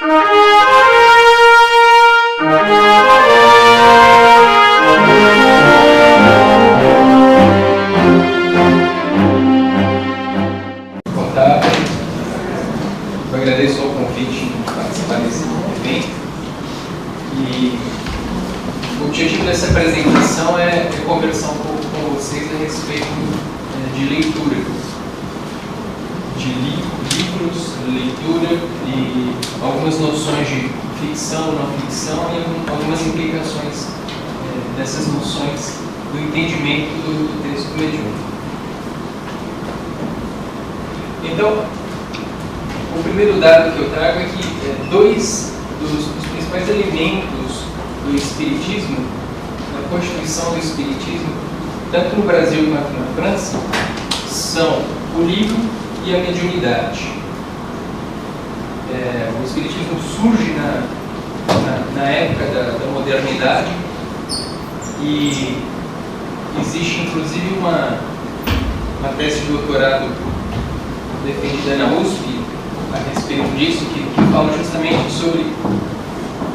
Eu agradeço o convite de participar desse evento e o objetivo dessa apresentação é conversar um pouco com vocês a respeito de leitura, de livros, leitura e algumas noções de ficção, não ficção e algumas implicações dessas noções do entendimento do texto mediúnico. Então, o primeiro dado que eu trago é que dois dos principais elementos do Espiritismo, da constituição do Espiritismo, tanto no Brasil quanto na França, são o livro e a mediunidade. O Espiritismo surge na época da modernidade e existe inclusive uma tese de doutorado defendida na USP a respeito disso, que fala justamente sobre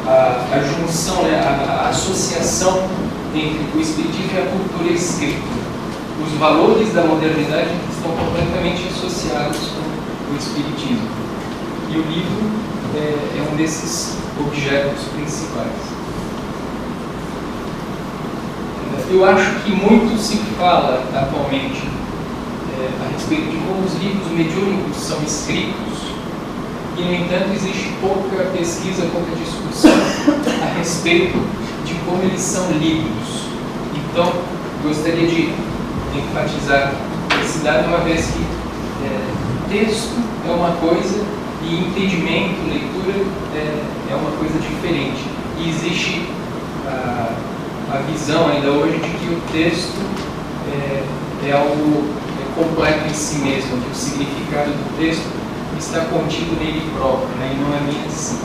a junção, a associação entre o Espiritismo e a cultura escrita. Os valores da modernidade estão completamente associados com o Espiritismo. E o livro é um desses objetos principais. Eu acho que muito se fala atualmente a respeito de como os livros mediúnicos são escritos e, no entanto, existe pouca pesquisa, pouca discussão a respeito de como eles são lidos. Então, gostaria de enfatizar esse dado, uma vez que texto é uma coisa e entendimento, leitura é uma coisa diferente. E existe a visão ainda hoje de que o texto é algo completo em si mesmo, que o significado do texto está contido nele próprio, e não é bem assim.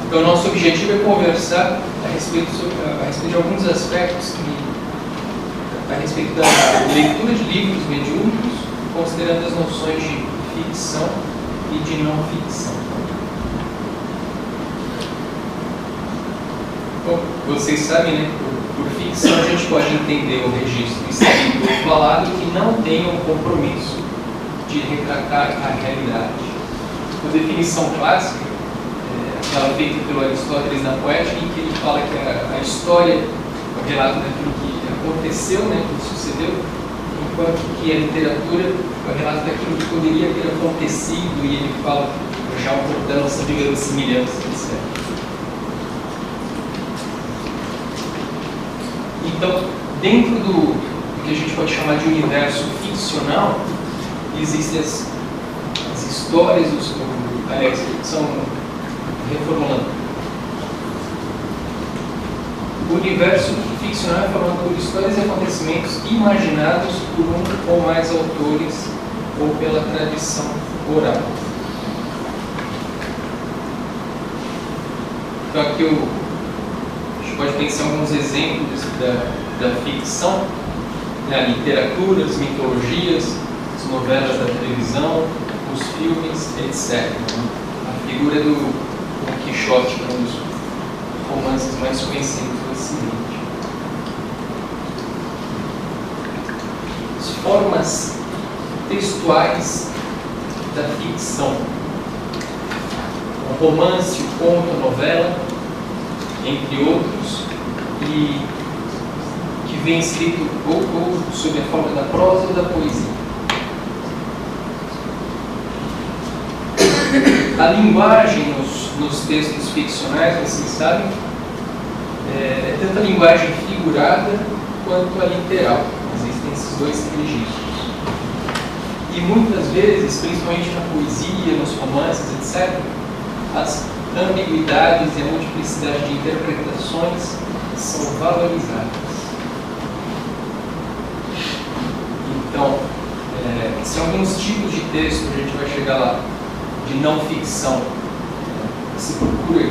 Então, nosso objetivo é conversar a respeito de alguns aspectos a respeito da leitura de livros mediúnicos, considerando as noções de ficção e de não ficção. Bom, vocês sabem, né? Por ficção a gente pode entender o registro escrito ou falado que não tem um compromisso de retratar a realidade. A definição clássica, aquela feita pelo Aristóteles na Poética, em que ele fala que a história é o relato daquilo que aconteceu, que sucedeu, enquanto que a literatura é o relato daquilo que poderia ter acontecido, e ele fala já um pouco da nossa verossimilhança, etc. Então, dentro do que a gente pode chamar de universo ficcional, existem as histórias, aliás, são reformulando. O universo ficcional é formado por histórias e acontecimentos imaginados por um ou mais autores ou pela tradição oral. Então, aqui a gente pode pensar em alguns exemplos da ficção, a literatura, as mitologias, as novelas da televisão, os filmes, etc. A figura do Don Quixote, que é um dos romances mais conhecidos do Ocidente. As formas textuais da ficção: o romance, o conto, a novela, entre outros, e que vem escrito ou sob a forma da prosa ou da poesia. A linguagem nos textos ficcionais, vocês sabem, é tanto a linguagem figurada quanto a literal. Existem esses dois registros. E muitas vezes, principalmente na poesia, nos romances, etc., as ambiguidades e a multiplicidade de interpretações são valorizadas. Então, são alguns tipos de texto, a gente vai chegar lá, de não ficção. Se procura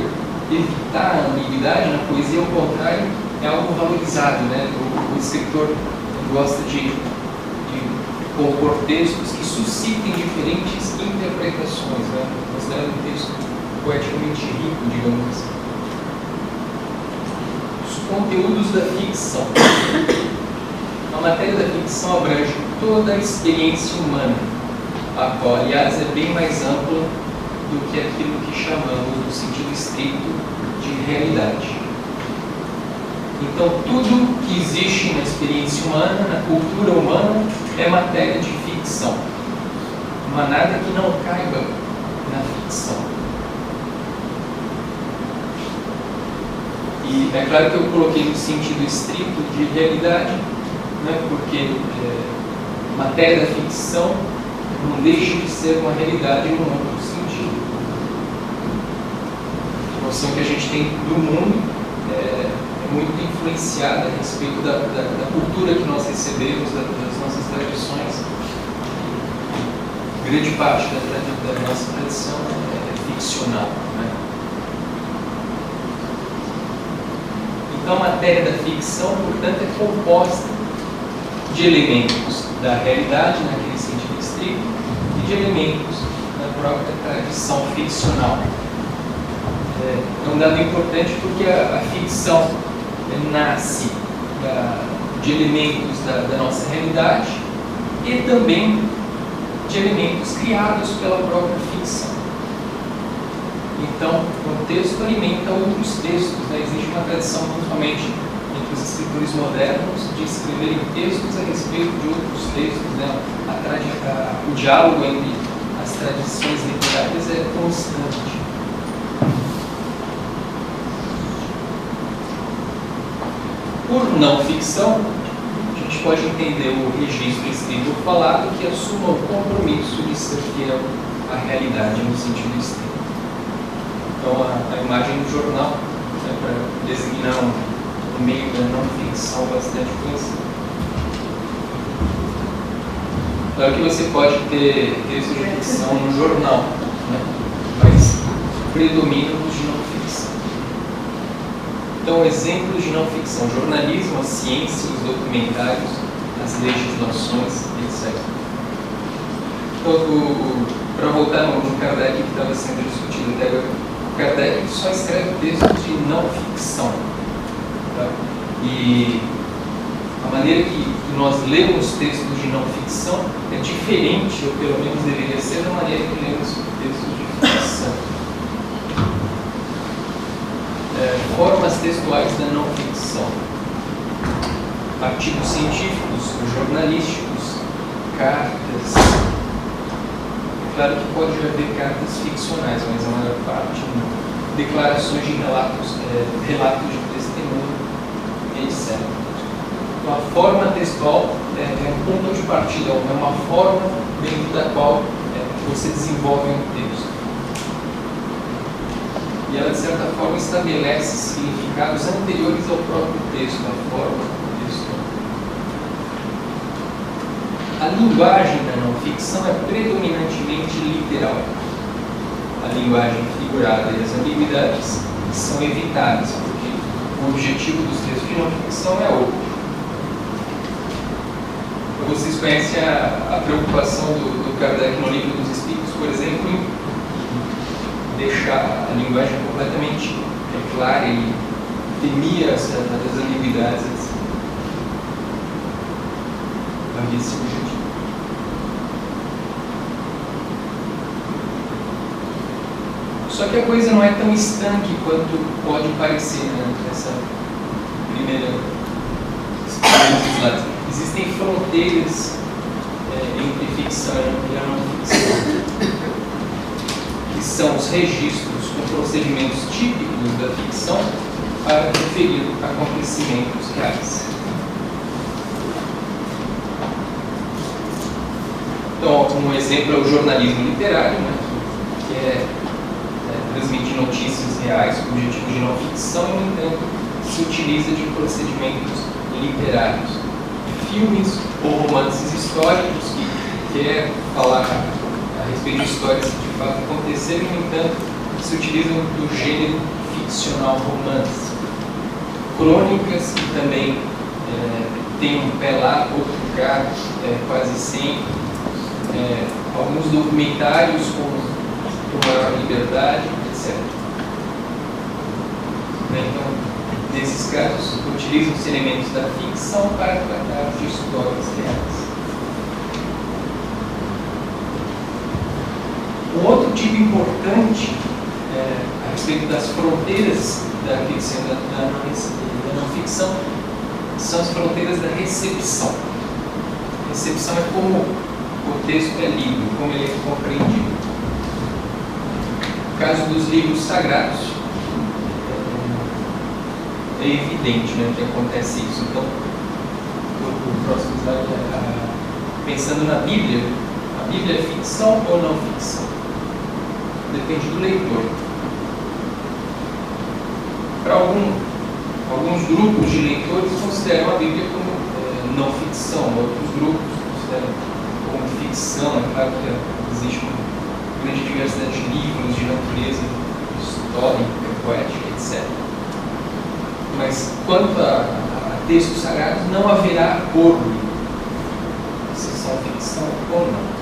evitar a ambiguidade, na poesia, ao contrário, é algo valorizado, né? O escritor gosta de compor textos que suscitem diferentes interpretações, né? Considerando um texto poeticamente rico, digamos assim. Os conteúdos da ficção. A matéria da ficção abrange toda a experiência humana, a qual, aliás, é bem mais ampla do que aquilo que chamamos, no sentido estrito, de realidade. Então, tudo que existe na experiência humana, na cultura humana, é matéria de ficção. Não há nada que não caiba na ficção. E é claro que eu coloquei no sentido estrito de realidade, né, porque matéria da ficção não deixa de ser uma realidade num outro sentido. A noção que a gente tem do mundo é muito influenciada a respeito da cultura que nós recebemos, das nossas tradições. Grande parte da nossa tradição é ficcional, né? Então, a matéria da ficção, portanto, é composta de elementos da realidade, naquele sentido estrito, e de elementos da própria tradição ficcional. É um dado importante porque a ficção nasce de elementos da nossa realidade e também de elementos criados pela própria ficção. Então, um texto alimenta outros textos, né? Existe uma tradição, principalmente entre os escritores modernos, de escreverem textos a respeito de outros textos, né? O diálogo entre as tradições literárias é constante. Por não ficção, a gente pode entender o registro escrito ou falado que assuma o compromisso de ser fiel à realidade no sentido estrito. Então, a imagem do jornal, né, para designar um meio da não ficção bastante conhecido. Claro que você pode ter texto de ficção no jornal, né, mas predominam os de não ficção. Então, exemplos de não ficção: jornalismo, a ciência, os documentários, as legislações, etc. Então, para voltar no Kardec que estava sendo discutido até agora, o Kardec só escreve textos de não ficção. Tá? E a maneira que nós lemos textos de não ficção é diferente, ou pelo menos deveria ser, da maneira que lemos textos de ficção. Formas textuais da não ficção: artigos científicos, jornalísticos, cartas. É claro que pode haver cartas ficcionais, mas a maior parte não. Declarações de relatos de testemunho, etc. Então, a forma textual é um ponto de partida, é uma forma dentro da qual você desenvolve um texto. E ela, de certa forma, estabelece significados anteriores ao próprio texto, à forma textual. A linguagem da não ficção é predominantemente literal. A linguagem figurada e as ambiguidades são evitadas, porque o objetivo dos textos de não ficção é outro. Vocês conhecem a preocupação do Kardec no Livro dos Espíritos, por exemplo, em deixar a linguagem completamente clara e temia as ambiguidades, etc. Havia esse objetivo. Só que a coisa não é tão estanque quanto pode parecer, né, nessa primeira slide. Existem fronteiras entre ficção e a não ficção, que são os registros com procedimentos típicos da ficção para referir acontecimentos reais. Então, um exemplo é o jornalismo literário, né, que é transmitir notícias reais com o objetivo de não ficção, e, no entanto, se utiliza de procedimentos literários. Filmes ou romances históricos que quer falar a respeito de histórias que de fato aconteceram, no entanto, se utilizam do gênero ficcional romance. Crônicas que também tem um pé lá, outro cá, quase sempre. Alguns documentários com maior liberdade, etc. Então, nesses casos, utilizam-se elementos da ficção para tratar de histórias reais. Um outro tipo importante a respeito das fronteiras da ficção e da não ficção são as fronteiras da recepção. A recepção é como o texto é lido, como ele é compreendido. No caso dos livros sagrados, é evidente, né, que acontece isso. Então, o próximo slide pensando na Bíblia, a Bíblia é ficção ou não ficção? Depende do leitor. Para alguns grupos de leitores consideram a Bíblia como não ficção, outros grupos consideram como ficção. É claro que existe uma grande diversidade de livros de natureza histórica, poética, etc. Mas quanto a textos sagrados, não haverá acordo se são ficção ou não.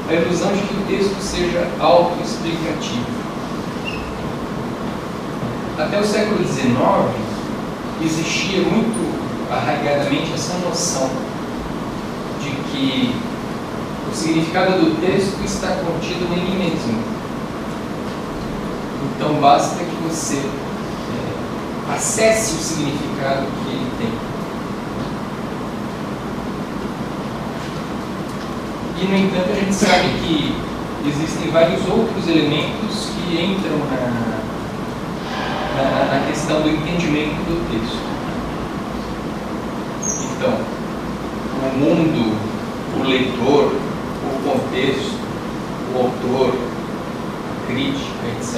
A ilusão de que o texto seja autoexplicativo. Até o século XIX, existia muito arraigadamente essa noção de que o significado do texto está contido nele mesmo. Então, basta que você acesse o significado que ele tem. E, no entanto, a gente sabe que existem vários outros elementos que entram na questão do entendimento do texto. Então, o mundo, o leitor, o contexto, o autor, a crítica, etc.,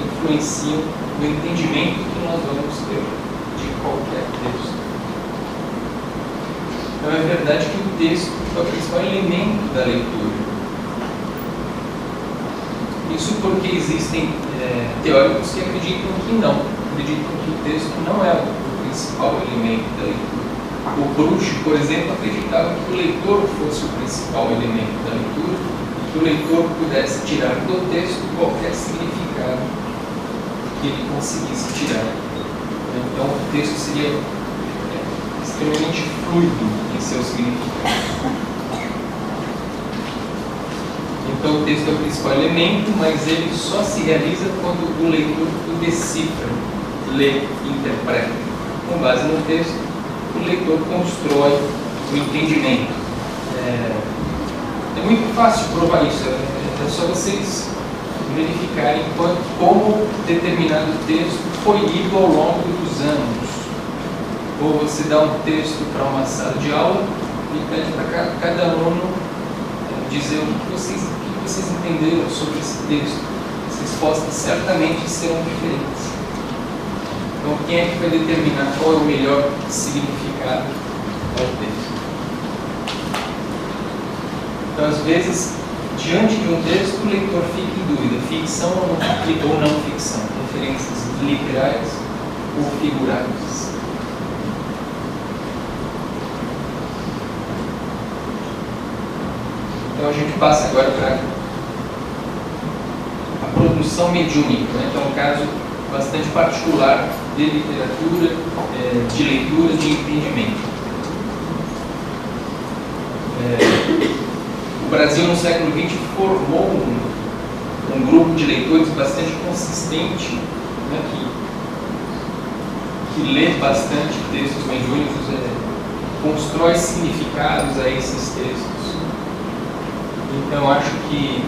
influenciam no entendimento que nós vamos ter de qualquer texto. Então, é verdade que o texto é o principal elemento da leitura. Isso porque existem teóricos que acreditam que não. Acreditam que o texto não é o principal elemento da leitura. O Proust, por exemplo, acreditava que o leitor fosse o principal elemento da leitura e que o leitor pudesse tirar do texto qualquer significado que ele conseguisse tirar. Então, o texto seria extremamente fluido em seu significado. Então, o texto é o principal elemento, mas ele só se realiza quando o leitor o decifra, lê, interpreta. Com base no texto, o leitor constrói o entendimento. É muito fácil provar isso, é só vocês verificarem como determinado texto foi lido ao longo dos anos. Ou você dá um texto para uma sala de aula e pede para cada aluno dizer o que vocês entenderam sobre esse texto. As respostas certamente serão diferentes. Então, quem é que vai determinar qual é o melhor significado ao texto? Então, às vezes, diante de um texto, o leitor fica em dúvida: ficção ou não ficção? Referências literais ou figuráveis? Então, a gente passa agora para a produção mediúnica, né? Então, um caso bastante particular de literatura, de leitura, de entendimento. O Brasil, no século XX, formou um grupo de leitores bastante consistente, né, que lê bastante textos mediúnicos, constrói significados a esses textos. Então, acho que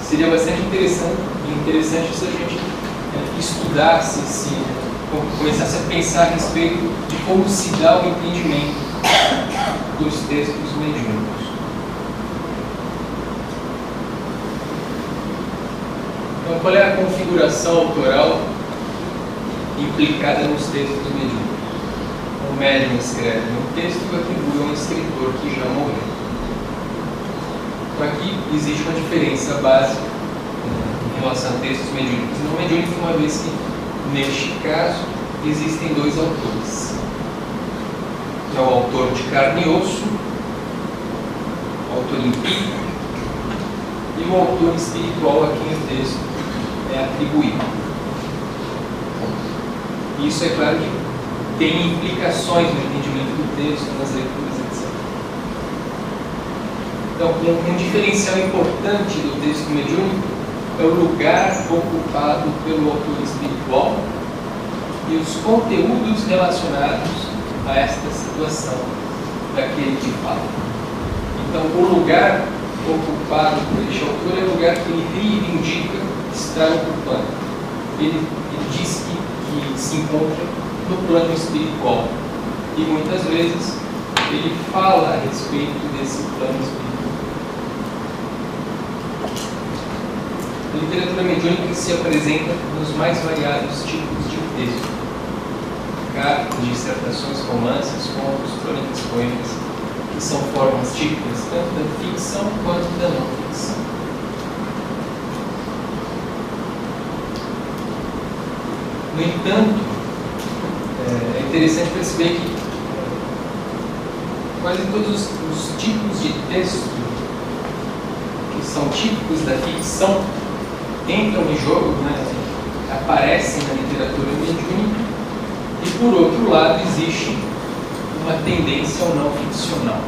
seria bastante interessante se a gente estudasse, começasse a pensar a respeito de como se dá o entendimento dos textos mediúnicos. Então, qual é a configuração autoral implicada nos textos mediúnicos? O médium escreve um texto que atribui a um escritor que já morreu. Então, aqui existe uma diferença básica em relação a textos mediúnicos e não mediúnicos, uma vez que, neste caso, existem dois autores. É o autor de carne e osso, o autor empírico, e o autor espiritual a quem o texto é atribuído. Isso, é claro, que tem implicações no entendimento do texto, nas leituras, etc. Então, um diferencial importante do texto mediúnico é o lugar ocupado pelo autor espiritual e os conteúdos relacionados a esta situação daquele que fala. Então, o lugar ocupado por este autor é o lugar que ele reivindica estar ocupando. Ele diz que se encontra no plano espiritual e muitas vezes ele fala a respeito desse plano espiritual. A literatura mediúnica se apresenta nos mais variados tipos de texto: cartas, dissertações, romances, contos, crônicas, poemas, que são formas típicas tanto da ficção quanto da não ficção. No entanto, é interessante perceber que quase todos os tipos de texto que são típicos da ficção entram em jogo, né, aparecem na literatura mediúnica, e por outro lado existe uma tendência ao não ficcional.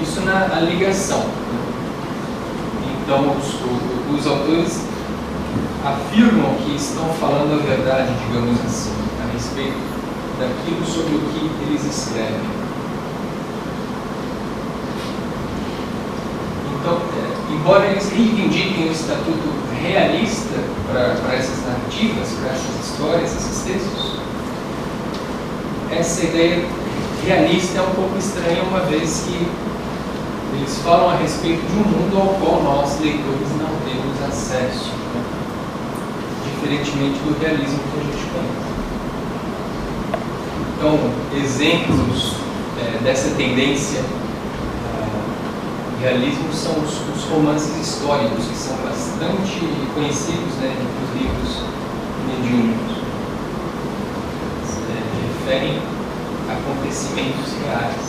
Isso na ligação. Então os autores afirmam que estão falando a verdade, digamos assim, a respeito daquilo sobre o que eles escrevem. Então, embora eles reivindiquem o estatuto realista para essas narrativas, para essas histórias, esses textos, essa ideia realista é um pouco estranha, uma vez que eles falam a respeito de um mundo ao qual nós, leitores, não temos acesso, né? Diferentemente do realismo que a gente conhece. Então, exemplos dessa tendência realismo são os romances históricos, que são bastante conhecidos, né, entre os livros mediúnicos. Que referem a acontecimentos reais.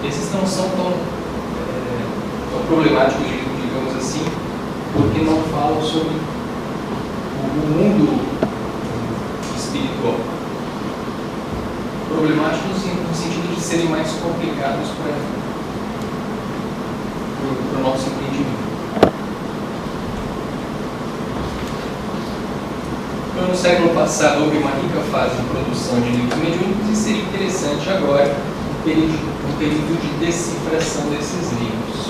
Esses não são tão problemáticos, digamos assim, porque não falam sobre o mundo espiritual. Problemáticos no sentido de serem mais complicados para o nosso entendimento. Então, no século passado houve uma rica fase de produção de livros mediúnicos e seria interessante agora um período de decifração desses livros.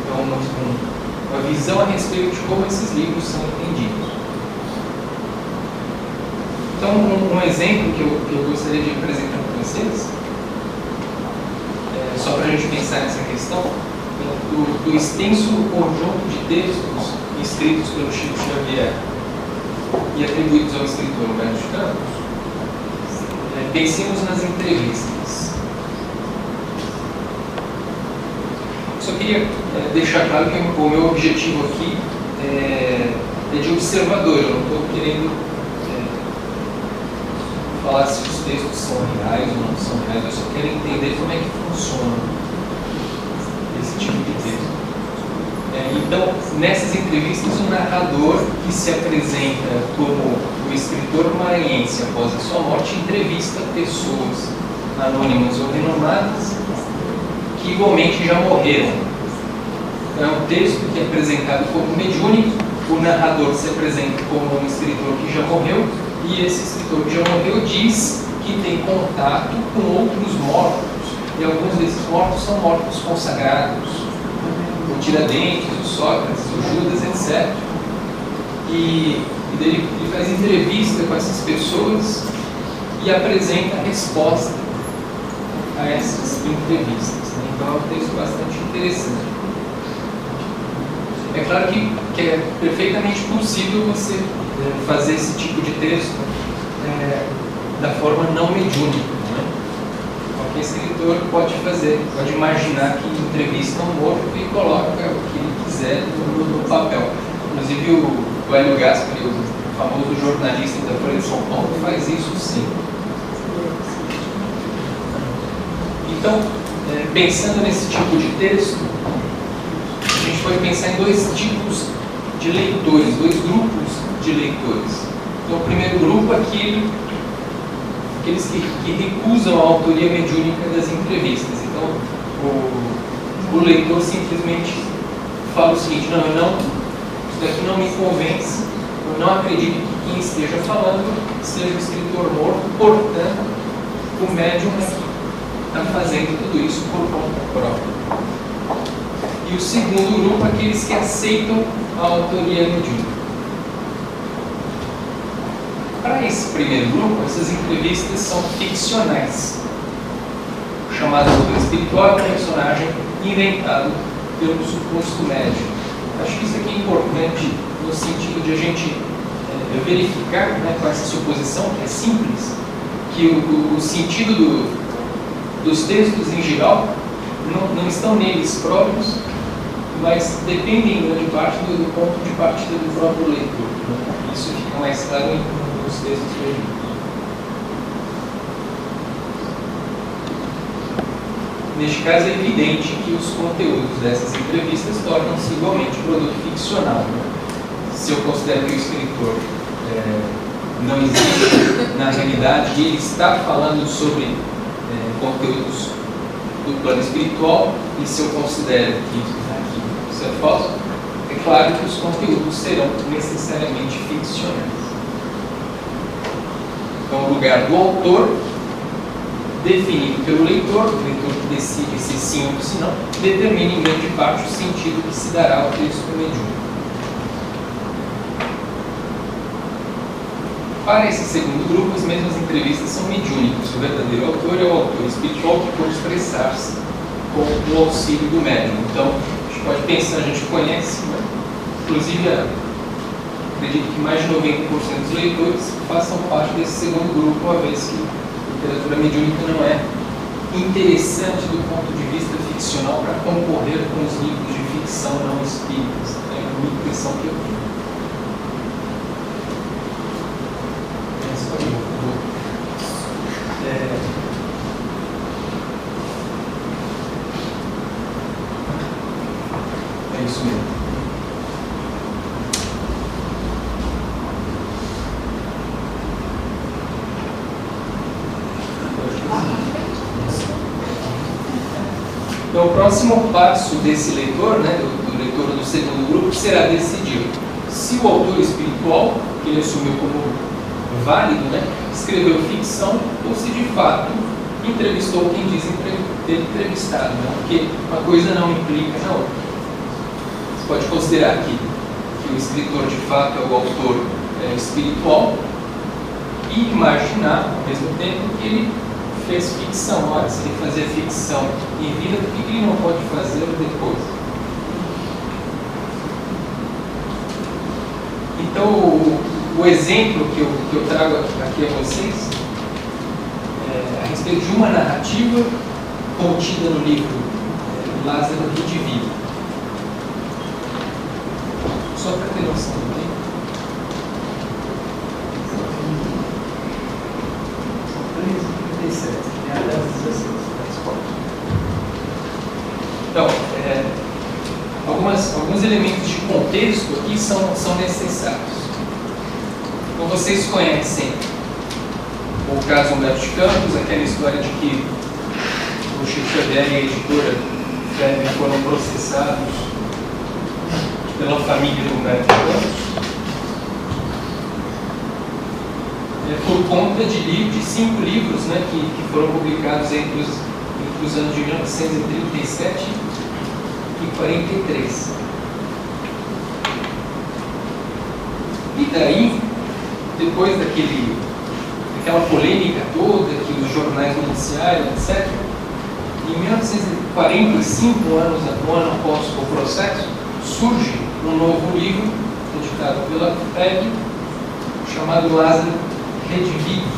Então, uma visão a respeito de como esses livros são entendidos. Então, um exemplo que eu gostaria de apresentar para vocês, só para a gente pensar nessa questão, do extenso conjunto de textos escritos pelo Chico Xavier e atribuídos ao escritor Humberto de Campos. Pensemos nas entrevistas. Só queria deixar claro que o meu objetivo aqui é de observador. Eu não estou querendo falar se os textos são reais ou não são reais. Eu só quero entender como é que funciona esse tipo de texto. Então, nessas entrevistas, o narrador que se apresenta como o escritor maranhense após a sua morte entrevista pessoas anônimas ou renomadas que igualmente já morreram. É um texto que é apresentado como mediúnico, o narrador se apresenta como um escritor que já morreu, e esse escritor que já morreu diz que tem contato com outros mortos, e alguns desses mortos são mortos consagrados, o Tiradentes, o Sócrates, o Judas, etc. E ele faz entrevista com essas pessoas e apresenta a resposta a essas entrevistas. Então é um texto bastante interessante. É claro que é perfeitamente possível você fazer esse tipo de texto da forma não mediúnica, não é? o escritor pode fazer, pode imaginar que entrevista um morto e coloca o que ele quiser no papel. Inclusive o Hélio Gaspari, o famoso jornalista da Folha de São Paulo, faz isso sim. Então, pensando nesse tipo de texto, a gente pode pensar em dois tipos de leitores, dois grupos de leitores. Então, o primeiro grupo é aqueles que recusam a autoria mediúnica das entrevistas. Então, o leitor simplesmente fala o seguinte: não, isso daqui não me convence, eu não acredito que quem esteja falando seja o escritor morto, portanto, o médium está fazendo tudo isso por conta própria. E o segundo grupo é aqueles que aceitam a autoria mediúnica. Para esse primeiro grupo, essas entrevistas são ficcionais. O chamado autor espiritual é um personagem inventado pelo suposto médium. Acho que isso aqui é importante no sentido de a gente verificar, né, com essa suposição, que é simples, que o sentido dos textos em geral não estão neles próprios, mas dependem em grande parte do ponto de partida do próprio leitor. Isso fica mais claro nos textos mediúnicos. Neste caso, é evidente que os conteúdos dessas entrevistas tornam-se igualmente produto ficcional. Se eu considero que o escritor não existe na realidade e ele está falando sobre conteúdos do plano espiritual, e se eu considero que isso é falso, é claro que os conteúdos serão necessariamente ficcionais. Então, o lugar do autor, definido pelo leitor, o leitor que decide se sim ou se não, determina em grande parte o sentido que se dará ao texto mediúnico. Para esse segundo grupo, as mesmas entrevistas são mediúnicas. O verdadeiro autor é o autor espiritual que pode expressar-se com o auxílio do médium. Então, a gente pode pensar, a gente conhece, né? Inclusive, acredito que mais de 90% dos leitores façam parte desse segundo grupo, uma vez que a literatura mediúnica não é interessante do ponto de vista ficcional para concorrer com os livros de ficção não espíritas. É uma impressão que eu tenho. É isso mesmo. Então, o próximo passo desse leitor, né, do leitor do segundo grupo, será decidir se o autor espiritual, que ele assumiu como válido, né, escreveu ficção ou se de fato entrevistou quem diz ter entrevistado, né? Porque uma coisa não implica na outra. Você pode considerar que o escritor de fato é o autor espiritual e imaginar ao mesmo tempo que ele fez ficção. Olha, se ele fazia ficção em vida, por que ele não pode fazer depois? Então, o exemplo que eu trago aqui a vocês é a respeito de uma narrativa contida no livro Lázaro Redivivo. Só para ter noção do tempo. São 13h37. Então, alguns elementos de contexto aqui são necessários. Então, vocês conhecem o caso Humberto de Campos, aquela história de que o Chico Xavier e a editora foram processados pela família do Humberto de Campos por conta de 5 livros, né, que foram publicados entre os anos de 1937 e 43. E daí, depois daquela polêmica toda que os jornais noticiaram, etc., em 1945, um ano após o processo, surge um novo livro, editado pela FEB, chamado Lázaro Redivivo,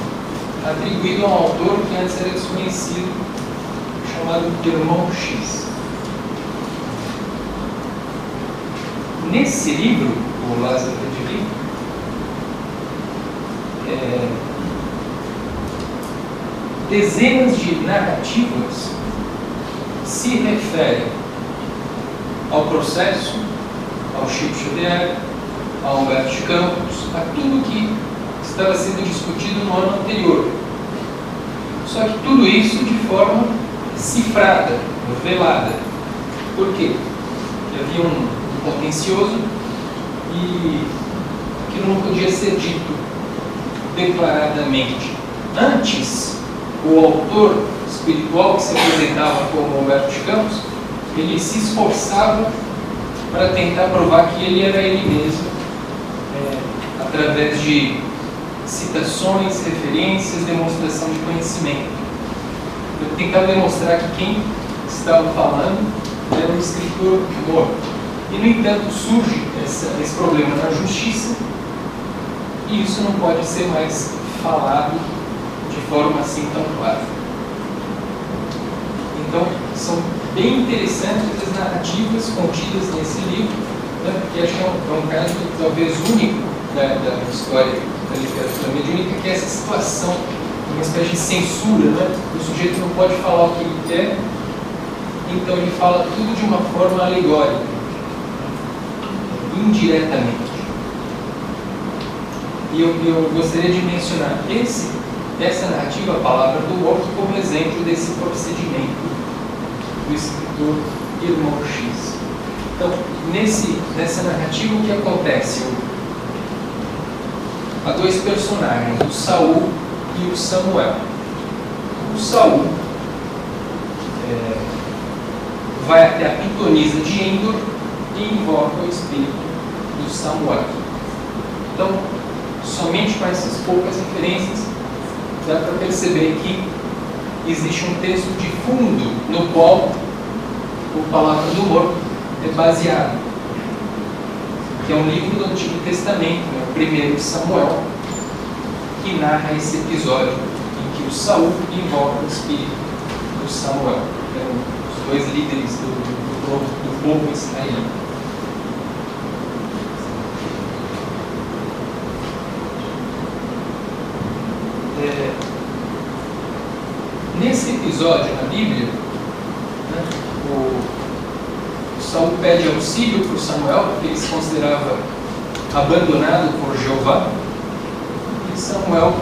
atribuído a um autor que antes era desconhecido chamado Irmão X. Nesse livro, o Lázaro de Vigo, dezenas de narrativas se referem ao processo, ao Chico Xavier, ao Humberto de Campos, a tudo que estava sendo discutido no ano anterior. Só que tudo isso de forma cifrada, velada. Por quê? Porque havia um contencioso e aquilo não podia ser dito declaradamente. Antes, o autor espiritual que se apresentava como Humberto de Campos, ele se esforçava para tentar provar que ele era ele mesmo, através de citações, referências, demonstração de conhecimento. Eu tentava demonstrar que quem estava falando era um escritor morto. E, no entanto, surge esse problema na justiça e isso não pode ser mais falado de forma assim tão clara. Então, são bem interessantes as narrativas contidas nesse livro, né, porque acho que é um caso talvez único da história da literatura mediúnica, que é essa situação, uma espécie de censura, né? O sujeito não pode falar o que ele quer, então ele fala tudo de uma forma alegórica, indiretamente. E eu gostaria de mencionar essa narrativa, a Palavra do Morto, como exemplo desse procedimento do escritor Irmão X. Então, nessa narrativa, o que acontece? Há dois personagens, o Saul e o Samuel. O Saul vai até a pitonisa de Endor e invoca o espírito do Samuel. Então, somente com essas poucas referências, dá para perceber que existe um texto de fundo no qual o Palavra do Morto é baseado, que é um livro do Antigo Testamento, né, o primeiro Samuel, que narra esse episódio em que o Saul invoca o espírito do Samuel, que eram os dois líderes do povo israelita. Nesse episódio na Bíblia, né, o Saul pede auxílio para o Samuel, porque ele se considerava abandonado por Jeová, e Samuel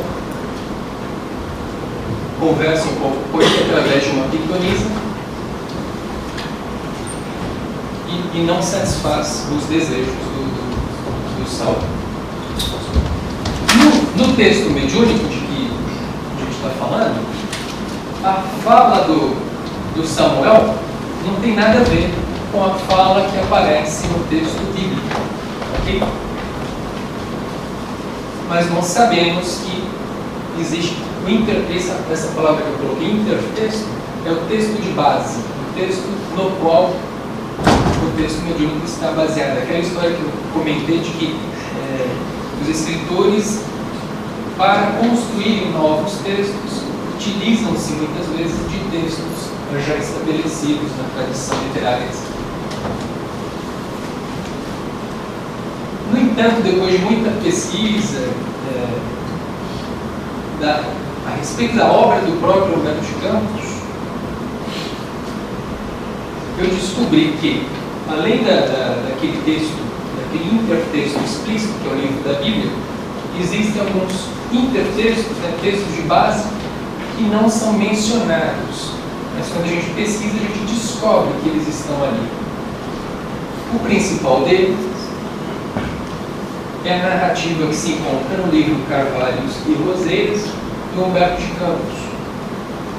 conversa um pouco com ele através de uma pitonisa e não satisfaz os desejos do Saul. No texto mediúnico de que a gente está falando, a fala do Samuel não tem nada a ver com a fala que aparece no texto bíblico, ok? Mas nós sabemos que existe essa palavra que eu coloquei, intertexto, é o texto de base, o texto no qual o texto mediúnico está baseado. Aquela história que eu comentei de que os escritores, para construírem novos textos, utilizam-se muitas vezes de textos já estabelecidos na tradição literária. No entanto, depois de muita pesquisa a respeito da obra do próprio Humberto de Campos, eu descobri que, além daquele texto, daquele intertexto explícito, que é o livro da Bíblia, existem alguns intertextos, textos de base, que não são mencionados, mas quando a gente pesquisa, a gente descobre que eles estão ali. O principal deles é a narrativa que se encontra no livro Carvalhos e Roseiras, do Humberto de Campos,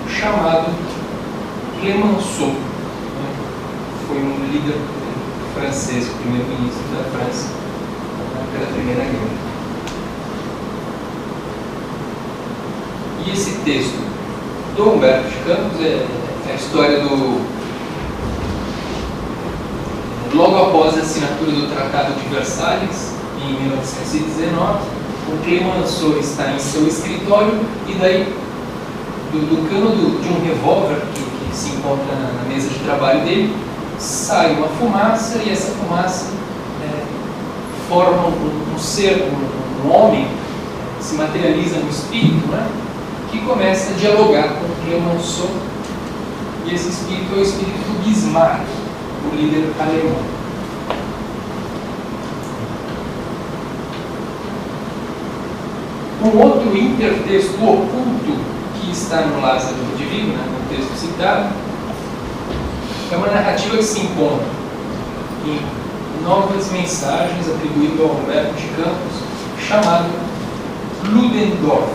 chamado Clemenceau. Foi um líder francês, o primeiro-ministro da França, na época da Primeira Guerra. E esse texto do Humberto de Campos é a história logo após a assinatura do Tratado de Versalhes, em 1919, o Clemenceau está em seu escritório e daí, do cano de um revólver que se encontra na mesa de trabalho dele, sai uma fumaça e essa fumaça forma um ser, um homem, se materializa no espírito, né, que começa a dialogar com Clemenceau, e esse espírito é o espírito do Bismarck, o líder alemão. Um outro intertexto oculto que está no Lázaro Redivivo, né, no texto citado, é uma narrativa que se encontra em Novas Mensagens, atribuído ao Humberto de Campos, chamado Ludendorff,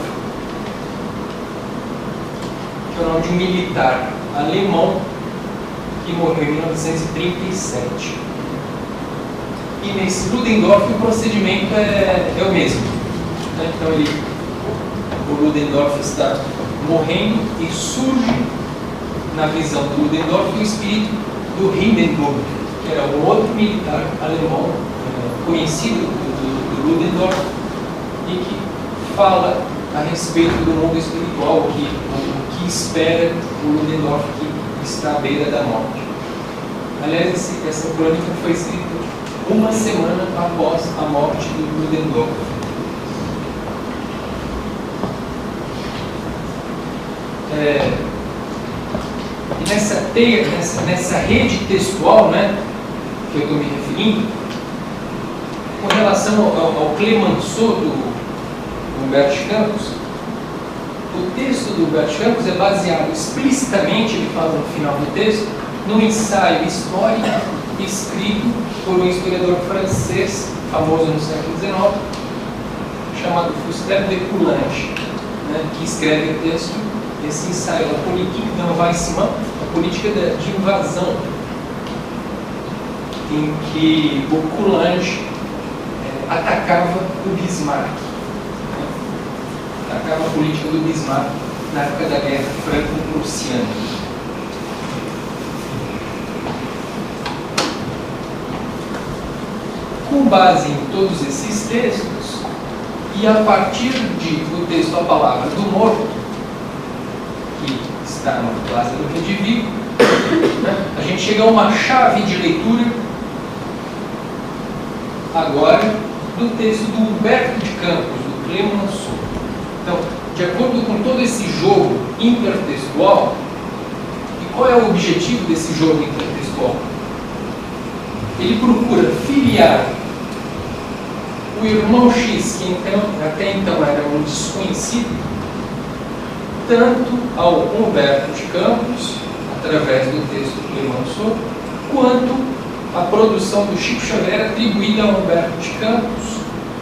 que é o nome de um militar alemão que morreu em 1937. E nesse Ludendorff o procedimento é o mesmo. Então o Ludendorff está morrendo e surge na visão do Ludendorff o espírito do Hindenburg, que era um outro militar alemão conhecido do Ludendorff e que fala a respeito do mundo espiritual, o que espera o Ludendorff que está à beira da morte. Aliás, essa crônica foi escrita uma semana após a morte do Ludendorff. E nessa teia, nessa rede textual, né, que eu estou me referindo, com relação ao Clemenceau do Humberto de Campos, o texto do Humberto de Campos é baseado explicitamente, ele fala no final do texto, num ensaio histórico escrito por um historiador francês, famoso no século XIX, chamado Fustave de Coulanges, né, que escreve o texto. Esse ensaio, a Politique d'Envahissement, a política de invasão, em que o Coulanges atacava o Bismarck, né? Atacava a política do Bismarck na época da Guerra Franco-Prussiana. Com base em todos esses textos, e a partir do texto A Palavra do Morto, que está no Lázaro Redivivo, né, a gente chega a uma chave de leitura agora do texto do Humberto de Campos, do Clemenceau. Então, de acordo com todo esse jogo intertextual, e qual é o objetivo desse jogo intertextual? Ele procura filiar o irmão X, que até então era um desconhecido, tanto ao Humberto de Campos, através do texto do Clemenceau, quanto a produção do Chico Xavier atribuída a Humberto de Campos,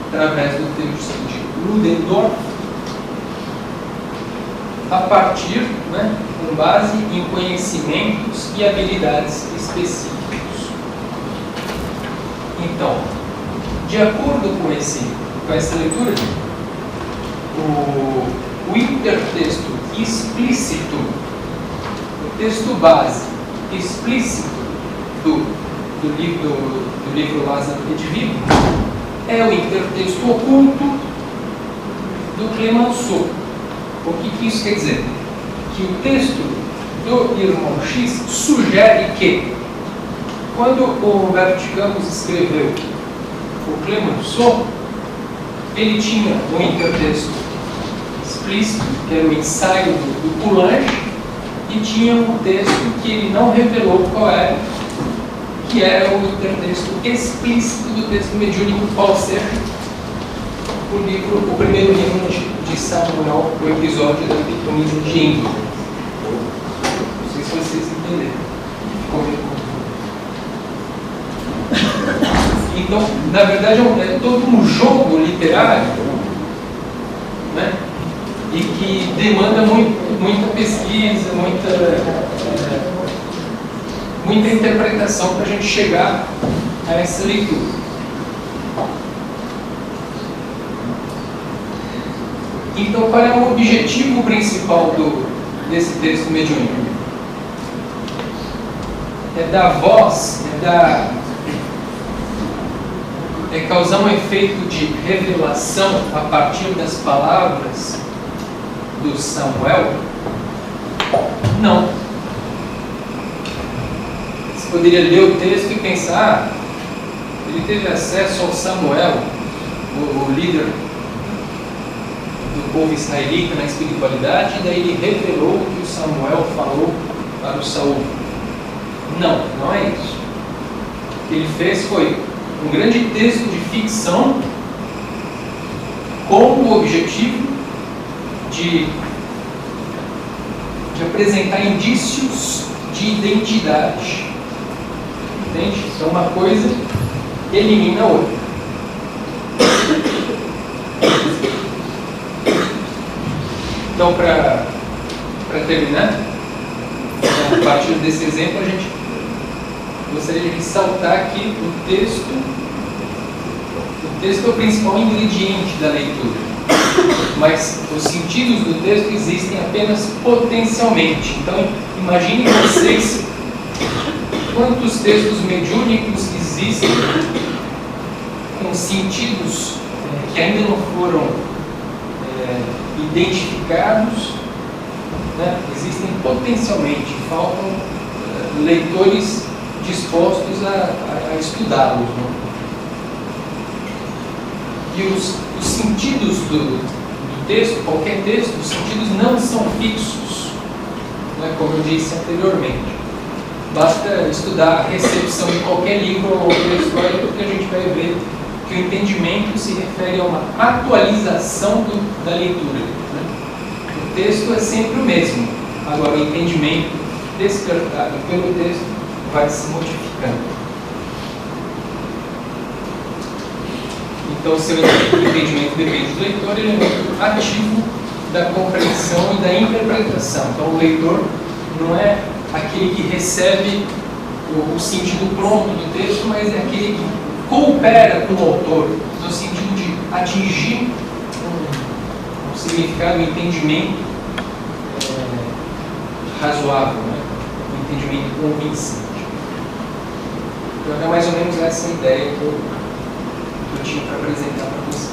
através do texto de Ludendorff, a partir, né, com base em conhecimentos e habilidades específicos. Então, de acordo com essa leitura, o intertexto explícito, o texto base explícito do livro Lázaro Redivivo, é o intertexto oculto do Clemenceau. O que isso quer dizer? Que o texto do irmão X sugere que, quando o Humberto de Campos escreveu o Clemenceau, ele tinha um intertexto explícito, que era o ensaio do Coulanges, e tinha um texto que ele não revelou qual era, que era o intertexto explícito do texto mediúnico Falser, o primeiro livro de Samuel, o episódio da Epifania de Êndor. Não sei se vocês entenderam. Então, na verdade, é todo um jogo literário, né, e que demanda muita pesquisa, muita interpretação para a gente chegar a essa leitura. Então, qual é o objetivo principal desse texto mediúnico? É dar voz, é causar um efeito de revelação a partir das palavras do Samuel? Não. poderia ler o texto e pensar, ele teve acesso ao Samuel, o líder do povo israelita na espiritualidade, e daí ele revelou o que o Samuel falou para o Saul. Não, não é isso. O que ele fez foi um grande texto de ficção com o objetivo de apresentar indícios de identidade. Entende? Então uma coisa elimina a outra. Então, para terminar, a partir desse exemplo, a gente gostaria de ressaltar aqui o texto. O texto é o principal ingrediente da leitura, mas os sentidos do texto existem apenas potencialmente. Então, imaginem vocês quantos textos mediúnicos existem com sentidos que ainda não foram identificados, né? Existem potencialmente, faltam leitores dispostos a estudá-los, né? E os sentidos do texto, qualquer texto, os sentidos não são fixos, né? Como eu disse anteriormente. Basta estudar a recepção de qualquer livro ou texto histórico que a gente vai ver que o entendimento se refere a uma atualização da leitura, né? O texto é sempre o mesmo, agora o entendimento despertado pelo texto vai se modificando. Então, seu entendimento depende do leitor, ele é muito ativo da compreensão e da interpretação. Então, o leitor não é aquele que recebe o sentido pronto do texto, mas é aquele que coopera com o autor, no sentido de atingir um significado, um entendimento razoável, né? Um entendimento convincente. Então é mais ou menos essa ideia que eu tinha para apresentar para vocês.